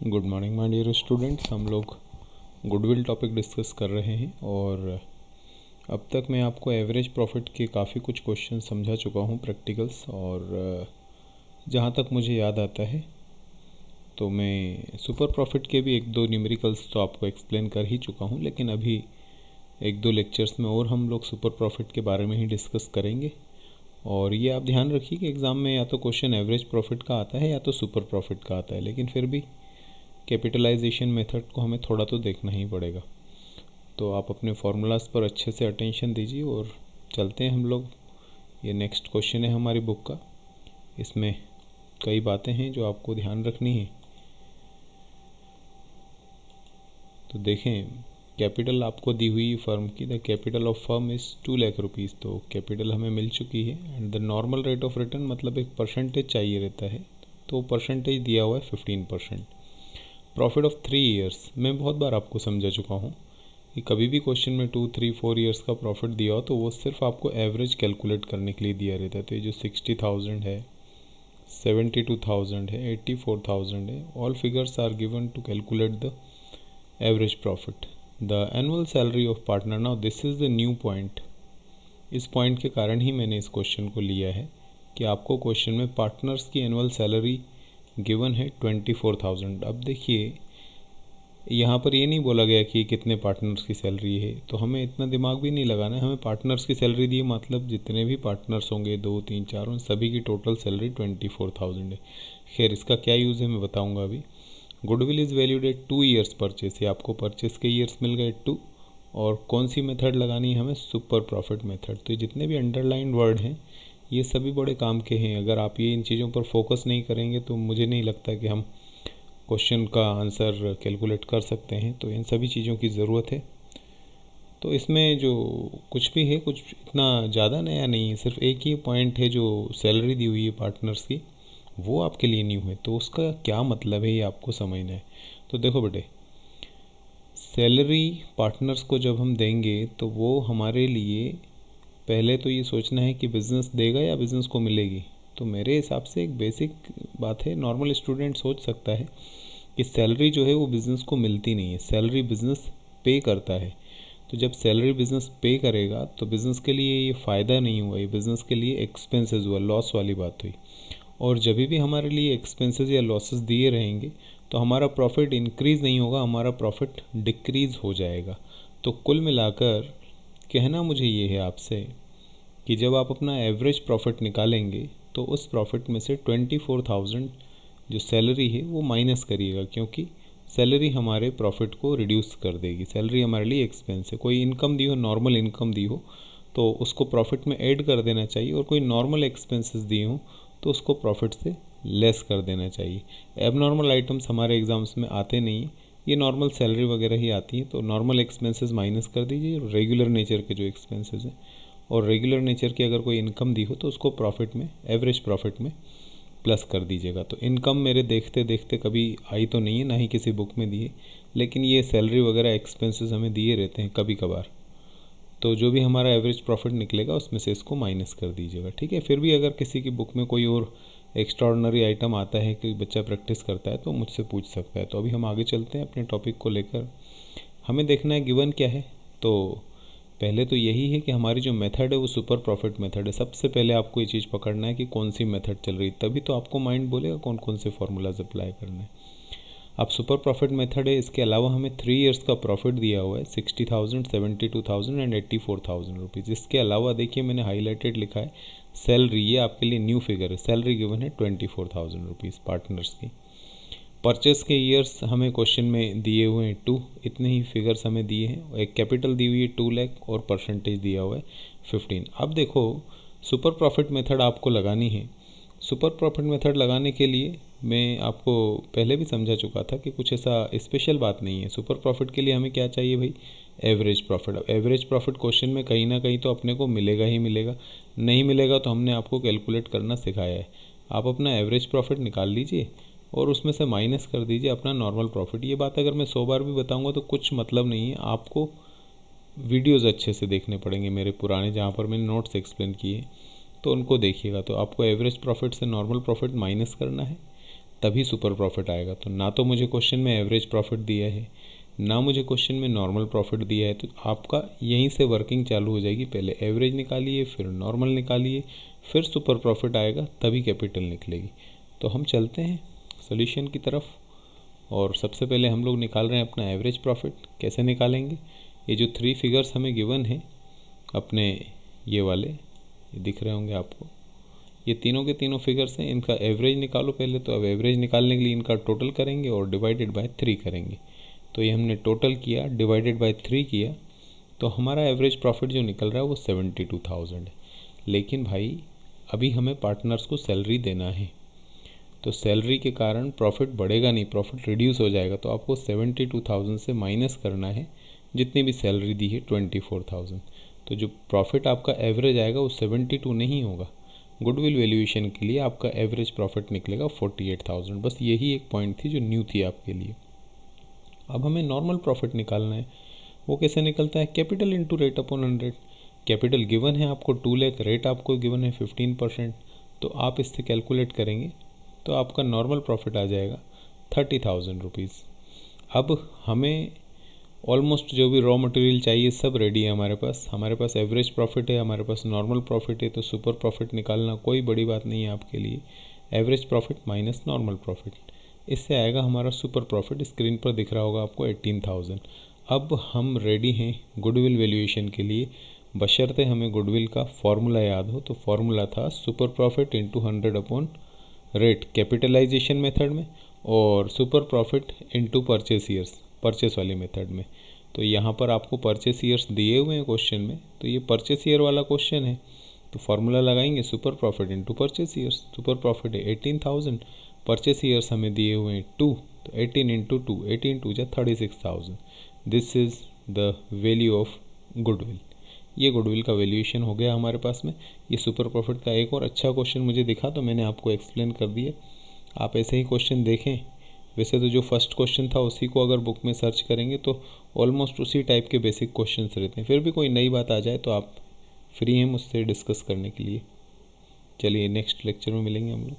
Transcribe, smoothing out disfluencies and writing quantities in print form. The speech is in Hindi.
Good morning my dear students. हम लोग गुडविल टॉपिक डिस्कस कर रहे हैं और अब तक मैं आपको एवरेज प्रॉफिट के काफ़ी कुछ क्वेश्चन समझा चुका हूं प्रैक्टिकल्स, और जहां तक मुझे याद आता है तो मैं सुपर प्रॉफिट के भी एक दो न्यूमेरिकल्स तो आपको एक्सप्लेन कर ही चुका हूं, लेकिन अभी एक दो लेक्चर्स में और हम लोग सुपर प्रॉफिट के बारे में ही डिस्कस करेंगे। और ये आप ध्यान रखिए कि एग्ज़ाम में या तो क्वेश्चन एवरेज प्रॉफिट का आता है या तो सुपर प्रॉफिट का आता है, लेकिन फिर भी कैपिटलाइजेशन मेथड को हमें थोड़ा तो देखना ही पड़ेगा। तो आप अपने फार्मूलाज पर अच्छे से अटेंशन दीजिए और चलते हैं हम लोग। ये नेक्स्ट क्वेश्चन है हमारी बुक का। इसमें कई बातें हैं जो आपको ध्यान रखनी है। तो देखें, कैपिटल आपको दी हुई फर्म की, the capital of firm is 2 lakh rupees. तो कैपिटल हमें मिल चुकी है and the normal rate of return मतलब एक परसेंटेज चाहिए रहता है, तो परसेंटेज दिया हुआ है 15%। प्रॉफिट ऑफ 3 ईयर्स, मैं बहुत बार आपको समझा चुका हूँ कि कभी भी क्वेश्चन में 2, 3, 4 ईयर्स का प्रॉफिट दिया हो तो वो सिर्फ आपको एवरेज कैलकुलेट करने के लिए दिया रहता है। तो ये जो 60,000 है, 72,000 है, 84,000 है, all figures are given to calculate the average profit. The annual salary of partner, now this is the new point. इस पॉइंट के कारण ही मैंने इस क्वेश्चन को लिया है कि आपको क्वेश्चन में पार्टनर्स की एनुअल सैलरी गिवन है 24,000। अब देखिए, यहाँ पर ये नहीं बोला गया कि कितने पार्टनर्स की सैलरी है, तो हमें इतना दिमाग भी नहीं लगाना है। हमें पार्टनर्स की सैलरी दी मतलब जितने भी पार्टनर्स होंगे, 2, 3, 4, उन सभी की टोटल सैलरी 24,000 है। खैर, इसका क्या यूज़ है मैं बताऊँगा अभी। Goodwill is valued at 2 years purchase, ये आपको परचेस के ईयर्स मिल गए 2। और कौन सी मेथड लगानी है हमें? Super profit method. तो जितने भी अंडरलाइन वर्ड हैं ये सभी बड़े काम के हैं। अगर आप ये इन चीज़ों पर फोकस नहीं करेंगे तो मुझे नहीं लगता कि हम क्वेश्चन का आंसर कैलकुलेट कर सकते हैं। तो इन सभी चीज़ों की ज़रूरत है। तो इसमें जो कुछ भी है, कुछ इतना ज़्यादा नया नहीं है, सिर्फ एक ही पॉइंट है जो सैलरी दी हुई है पार्टनर्स की, वो आपके लिए न्यू है। तो उसका क्या मतलब है ये आपको समझना है। तो देखो बेटे, सैलरी पार्टनर्स को जब हम देंगे तो वो हमारे लिए पहले तो ये सोचना है कि बिज़नेस देगा या बिज़नेस को मिलेगी। तो मेरे हिसाब से एक बेसिक बात है, नॉर्मल स्टूडेंट सोच सकता है कि सैलरी जो है वो बिज़नेस को मिलती नहीं है, सैलरी बिज़नेस पे करता है। तो जब सैलरी बिज़नेस पे करेगा तो बिज़नेस के लिए ये फ़ायदा नहीं हुआ, ये बिज़नेस के लिए एक्सपेंसेस हुआ, लॉस वाली बात हुई। और जब भी हमारे लिए एक्सपेंसेस या लॉसेस दिए रहेंगे तो हमारा प्रॉफिट इंक्रीज़ नहीं होगा, हमारा प्रॉफिट डिक्रीज़ हो जाएगा। तो कुल मिलाकर कहना मुझे ये है आपसे कि जब आप अपना एवरेज प्रॉफिट निकालेंगे तो उस प्रॉफिट में से 24,000 जो सैलरी है वो माइनस करिएगा, क्योंकि सैलरी हमारे प्रॉफिट को रिड्यूस कर देगी। सैलरी हमारे लिए एक्सपेंस है। कोई इनकम दी हो, नॉर्मल इनकम दी हो, तो उसको प्रॉफिट में ऐड कर देना चाहिए, और कोई नॉर्मल एक्सपेंसेस दिए हों तो उसको प्रॉफिट से लेस कर देना चाहिए। एबनॉर्मल आइटम्स हमारे एग्ज़ाम्स में आते नहीं हैं, ये नॉर्मल सैलरी वगैरह ही आती है। तो नॉर्मल एक्सपेंसेस माइनस कर दीजिए, रेगुलर नेचर के जो एक्सपेंसेस हैं, और रेगुलर नेचर की अगर कोई इनकम दी हो तो उसको प्रॉफिट में, एवरेज प्रॉफिट में प्लस कर दीजिएगा। तो इनकम मेरे देखते देखते कभी आई तो नहीं है, ना ही किसी बुक में दी है, लेकिन ये सैलरी वगैरह एक्सपेंसेस हमें दिए रहते हैं कभी कभार। तो जो भी हमारा एवरेज प्रॉफिट निकलेगा उसमें से इसको माइनस कर दीजिएगा, ठीक है। फिर भी अगर किसी की बुक में कोई और एक्स्ट्राऑर्डिनरी आइटम आता है कि बच्चा प्रैक्टिस करता है तो मुझसे पूछ सकता है। तो अभी हम आगे चलते हैं अपने टॉपिक को लेकर। हमें देखना है गिवन क्या है। तो पहले तो यही है कि हमारी जो मेथड है वो सुपर प्रॉफिट मेथड है। सबसे पहले आपको ये चीज़ पकड़ना है कि कौन सी मेथड चल रही है, तभी तो आपको माइंड बोलेगा कौन कौन से फार्मूलाज अप्लाई करना है। अब सुपर प्रॉफिट मेथड है, इसके अलावा हमें 3 ईयर्स का प्रॉफिट दिया हुआ है 60,000, 72,000 एंड 84,000 रुपीज़। इसके अलावा देखिए मैंने हाईलाइटेड लिखा है सैलरी, ये आपके लिए न्यू फिगर है। सैलरी गिवन है 24,000 रुपीज़ पार्टनर्स की। परचेस के ईयर्स हमें क्वेश्चन में दिए हुए हैं 2, इतने ही फिगर्स हमें दिए हैं। एक कैपिटल दी हुई है 2 लाख और परसेंटेज दिया हुआ है 15। अब देखो, सुपर प्रॉफिट मेथड आपको लगानी है। सुपर प्रॉफिट मेथड लगाने के लिए मैं आपको पहले भी समझा चुका था कि कुछ ऐसा स्पेशल बात नहीं है। सुपर प्रॉफिट के लिए हमें क्या चाहिए भाई? Average profit. अब एवरेज प्रॉफिट क्वेश्चन में कहीं ना कहीं तो अपने को मिलेगा ही मिलेगा, नहीं मिलेगा तो हमने आपको कैलकुलेट करना सिखाया है। आप अपना एवरेज प्रॉफिट निकाल लीजिए और उसमें से माइनस कर दीजिए अपना नॉर्मल प्रॉफिट। ये बात अगर मैं 100 बार भी बताऊंगा तो कुछ मतलब नहीं है। आपको वीडियोस अच्छे से देखने पड़ेंगे मेरे पुराने, जहाँ पर मैंने नोट्स एक्सप्लेन किए, तो उनको देखिएगा। तो आपको एवरेज प्रॉफिट से नॉर्मल प्रॉफिट माइनस करना है। तभी सुपर प्रॉफिट आएगा। तो ना तो मुझे क्वेश्चन में एवरेज प्रॉफिट दिया है, ना मुझे क्वेश्चन में नॉर्मल प्रॉफिट दिया है, तो आपका यहीं से वर्किंग चालू हो जाएगी। पहले एवरेज निकालिए, फिर नॉर्मल निकालिए, फिर सुपर प्रॉफिट आएगा, तभी कैपिटल निकलेगी। तो हम चलते हैं सॉल्यूशन की तरफ, और सबसे पहले हम लोग निकाल रहे हैं अपना एवरेज प्रॉफिट। कैसे निकालेंगे? ये जो 3 फिगर्स हमें गिवन है अपने, ये वाले, ये दिख रहे होंगे आपको, ये तीनों के तीनों फिगर्स हैं, इनका एवरेज निकालो पहले। तो अब एवरेज निकालने के लिए इनका टोटल करेंगे और डिवाइडेड बाय 3 करेंगे। तो ये हमने टोटल किया, डिवाइडेड बाय 3 किया, तो हमारा एवरेज प्रॉफिट जो निकल रहा है वो 72,000 है। लेकिन भाई अभी हमें पार्टनर्स को सैलरी देना है, तो सैलरी के कारण प्रॉफिट बढ़ेगा नहीं, प्रॉफिट रिड्यूस हो जाएगा। तो आपको 72,000 से माइनस करना है जितनी भी सैलरी दी है 24,000। तो जो प्रॉफिट आपका एवरेज आएगा वो 72 नहीं होगा। गुडविल वैल्यूएशन के लिए आपका एवरेज प्रॉफिट निकलेगा 48,000। बस यही एक पॉइंट थी जो न्यू थी आपके लिए। अब हमें नॉर्मल प्रॉफिट निकालना है। वो कैसे निकलता है? Capital into rate upon 100। Capital given है आपको 2 लाख, रेट आपको गिवन है 15%। तो आप इससे कैलकुलेट करेंगे तो आपका नॉर्मल प्रॉफिट आ जाएगा 30,000 रुपीज़। अब हमें ऑलमोस्ट जो भी रॉ मटेरियल चाहिए सब रेडी है हमारे पास एवरेज प्रॉफिट है, हमारे पास नॉर्मल प्रॉफिट है। तो सुपर प्रॉफिट निकालना कोई बड़ी बात नहीं है आपके लिए। Average profit minus normal profit, इससे आएगा हमारा सुपर प्रॉफिट। स्क्रीन पर दिख रहा होगा आपको 18,000। अब हम रेडी हैं गुडविल वैल्यूएशन के लिए, बशर्ते हमें गुडविल का फॉर्मूला याद हो। तो फॉर्मूला था super profit into 100 upon rate capitalization method में, और super profit into purchase years purchase वाली मेथड में। तो यहाँ पर आपको परचेस ईयर्स दिए हुए हैं क्वेश्चन में, तो ये परचेस ईयर वाला क्वेश्चन है। तो फार्मूला लगाएंगे super profit into purchase years. Super profit है 18,000, परचेस ईयर्स हमें दिए हुए हैं 2, तो 18 इंटू 2, 18 2 जा 36,000। This is the value of goodwill. ये गुडविल का वैल्यूएशन हो गया हमारे पास में। ये सुपर प्रॉफिट का एक और अच्छा क्वेश्चन मुझे दिखा तो मैंने आपको एक्सप्लेन कर दिया। आप ऐसे ही क्वेश्चन देखें। वैसे तो जो फर्स्ट क्वेश्चन था उसी को अगर बुक में सर्च करेंगे तो ऑलमोस्ट उसी टाइप के बेसिक क्वेश्चंस रहते हैं। फिर भी कोई नई बात आ जाए तो आप फ्री हैं मुझसे डिस्कस करने के लिए। चलिए नेक्स्ट लेक्चर में मिलेंगे हम लोग।